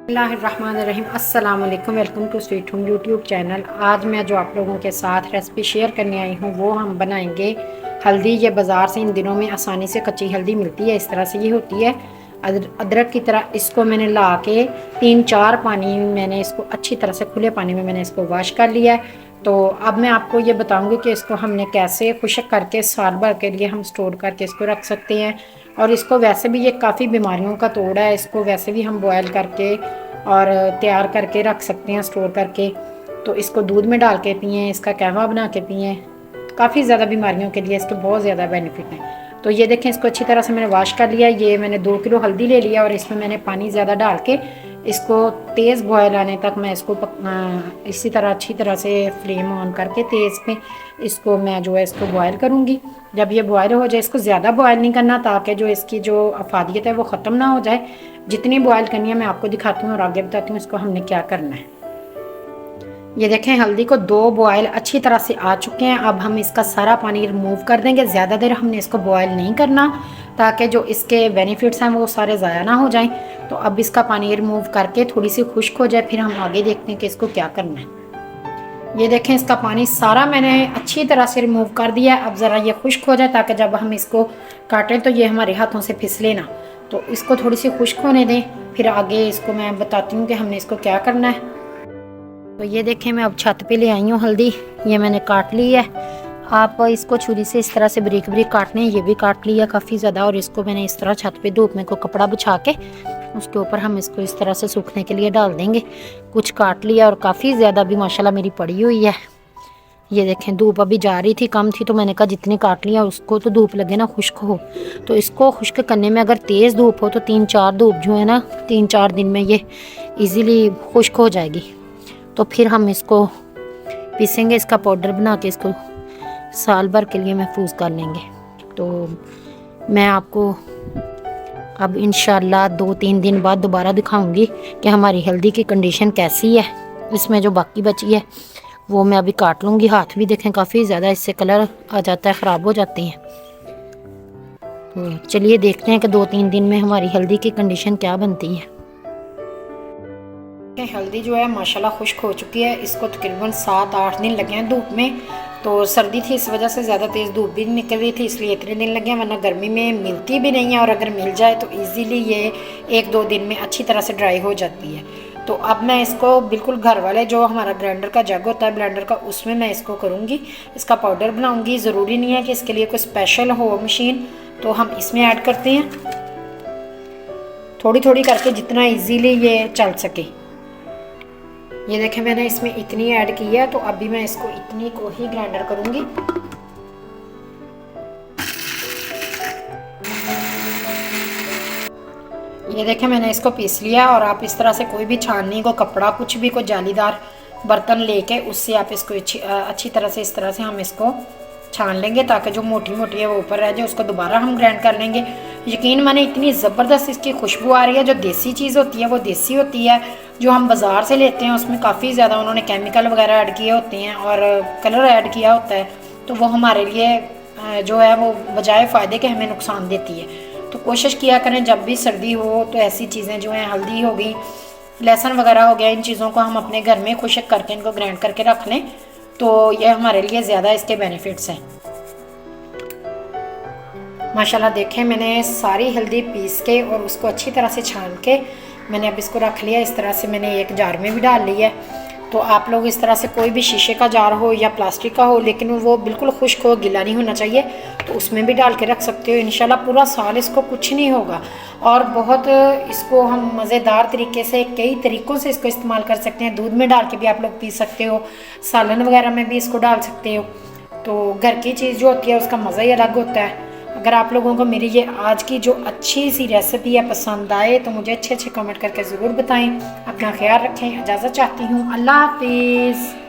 बिस्मिल्लाहिर्रहमानिर्रहीम। अस्सलाम वालेकुम। Welcome to sweet home YouTube channel. आज मैं जो आप लोगों के साथ रेसिपी शेयर करने आई हूँ वो हम बनाएंगे हल्दी। ये बाज़ार से इन दिनों में आसानी से कच्ची हल्दी मिलती है, इस तरह से ये होती है अदरक की तरह। इसको मैंने ला के 3-4 पानी मैंने इसको अच्छी तरह से खुले पानी में मैंने इसको वॉश कर लिया है। तो अब मैं आपको ये बताऊंगी कि इसको हमने कैसे खुश्क करके साल भर के लिए हम स्टोर करके इसको रख सकते हैं। और इसको वैसे भी ये काफ़ी बीमारियों का तोड़ है, इसको वैसे भी हम बॉयल करके और तैयार करके रख सकते हैं स्टोर करके। तो इसको दूध में डाल के पिएँ, इसका कहवा बना के पिएँ, काफ़ी ज़्यादा बीमारियों के लिए इसके बहुत ज़्यादा बेनिफिट हैं। तो ये देखें, इसको अच्छी तरह से मैंने वॉश कर लिया। ये मैंने 2 किलो हल्दी ले लिया और इसमें मैंने पानी ज़्यादा डाल के इसको तेज़ बॉयल आने तक मैं इसको इसी तरह अच्छी तरह से फ्लेम ऑन करके तेज़ पे इसको मैं जो है इसको बॉयल करूँगी। जब ये बॉयल हो जाए, इसको ज़्यादा बॉयल नहीं करना ताकि जो इसकी जो अफादियत है वो ख़त्म ना हो जाए। जितनी बॉयल करनी है मैं आपको दिखाती हूँ और आगे बताती हूँ इसको हमने क्या करना है। ये देखें, हल्दी को 2 बॉयल अच्छी तरह से आ चुके हैं। अब हम इसका सारा पानी रिमूव कर देंगे। ज़्यादा देर हमने इसको बॉयल नहीं करना ताकि जो इसके बेनिफिट्स हैं वो सारे ज़ाया ना हो जाएं। तो अब इसका पानी रिमूव करके थोड़ी सी खुश्क हो जाए, फिर हम आगे देखते हैं कि इसको क्या करना है। ये देखें, इसका पानी सारा मैंने अच्छी तरह से रिमूव कर दिया है। अब ज़रा ये खुश्क हो जाए ताकि जब हम इसको काटें तो ये हमारे हाथों से फिसले ना। तो इसको थोड़ी सी खुश्क होने दें, फिर आगे इसको मैं बताती हूँ कि हमने इसको क्या करना है। तो ये देखें, मैं अब छत पे ले आई हूँ हल्दी। ये मैंने काट ली है। आप इसको छुरी से इस तरह से बारीक बारीक काटने, ये भी काट लिया काफ़ी ज़्यादा। और इसको मैंने इस तरह छत पे धूप में को कपड़ा बिछा के उसके ऊपर हम इसको इस तरह से सूखने के लिए डाल देंगे। कुछ काट लिया और काफ़ी ज़्यादा भी माशाल्लाह मेरी पड़ी हुई है। ये देखें, धूप अभी जा रही थी, कम थी, तो मैंने कहा जितनी काट लिया उसको तो धूप लगे ना, खुश्क हो। तो इसको खुश्क करने में अगर तेज़ धूप हो तो 3-4 धूप जो है ना, 3-4 दिन में ये ईज़िली खुश्क हो जाएगी। तो फिर हम इसको पीसेंगे, इसका पाउडर बना के इसको साल भर के लिए महफूज कर लेंगे। तो मैं आपको अब इंशाल्लाह 2-3 दिन बाद दोबारा दिखाऊंगी कि हमारी हल्दी की कंडीशन कैसी है। इसमें जो बाकी बची है वो मैं अभी काट लूँगी। हाथ भी देखें काफ़ी ज़्यादा इससे कलर आ जाता है, ख़राब हो जाते हैं। तो चलिए देखते हैं कि 2-3 दिन में हमारी हल्दी की कंडीशन क्या बनती है। हल्दी जो है माशाल्लाह खुश्क हो चुकी है। इसको तकरीबन 7-8 दिन लगे हैं धूप में। तो सर्दी थी, इस वजह से ज़्यादा तेज़ धूप भी नहीं निकल रही थी, इसलिए इतने दिन लगे हैं, वरना गर्मी में मिलती भी नहीं है। और अगर मिल जाए तो इजीली ये 1-2 दिन में अच्छी तरह से ड्राई हो जाती है। तो अब मैं इसको बिल्कुल घर वाले जो हमारा ग्राइंडर का जग होता है ब्लेंडर का, उसमें मैं इसको करूँगी, इसका पाउडर बनाऊँगी। ज़रूरी नहीं है कि इसके लिए कोई स्पेशल हो मशीन, तो हम इसमें ऐड करते हैं थोड़ी थोड़ी करके जितना ईजीली ये चल सके। ये देखें, मैंने इसमें इतनी ऐड की है, तो अभी मैं इसको इतनी को ही ग्राइंडर करूंगी। ये देखें, मैंने इसको पीस लिया। और आप इस तरह से कोई भी छाननी को कपड़ा, कुछ भी कोई जालीदार बर्तन लेके उससे आप इसको अच्छी तरह से इस तरह से हम इसको छान लेंगे ताकि जो मोटी मोटी है वो ऊपर रह जाए। उसको दोबारा हम ग्राइंड कर लेंगे। यकीन माने इतनी ज़बरदस्त इसकी खुशबू आ रही है। जो देसी चीज़ होती है वो देसी होती है, जो हम बाज़ार से लेते हैं उसमें काफ़ी ज़्यादा उन्होंने केमिकल वगैरह ऐड किए होते हैं और कलर ऐड किया होता है। तो वो हमारे लिए जो है वो बजाय फ़ायदे के हमें नुकसान देती है। तो कोशिश किया करें जब भी सर्दी हो तो ऐसी चीज़ें जो हैं, हल्दी हो गई, लहसुन वगैरह हो गया, इन चीज़ों को हम अपने घर में खुश्क करके इनको ग्राइंड करके रख लें, तो ये हमारे लिए ज़्यादा इसके बेनिफिट्स हैं। माशाल्लाह देखें, मैंने सारी हल्दी पीस के और उसको अच्छी तरह से छान के मैंने अब इसको रख लिया। इस तरह से मैंने एक जार में भी डाल लिया है। तो आप लोग इस तरह से कोई भी शीशे का जार हो या प्लास्टिक का हो, लेकिन वो बिल्कुल खुश्क हो, गीला नहीं होना चाहिए, तो उसमें भी डाल के रख सकते हो। इंशाल्लाह पूरा साल इसको कुछ नहीं होगा। और बहुत इसको हम मज़ेदार तरीके से, कई तरीक़ों से इसको इस्तेमाल कर सकते हैं। दूध में डाल के भी आप लोग पी सकते हो, सालन वगैरह में भी इसको डाल सकते हो। तो घर की चीज़ जो होती है उसका मज़ा ही अलग होता है। अगर आप लोगों को मेरी ये आज की जो अच्छी सी रेसिपी है पसंद आए तो मुझे अच्छे अच्छे कमेंट करके ज़रूर बताएं। अपना ख्याल रखें, इजाज़त चाहती हूँ। अल्लाह हाफिज़।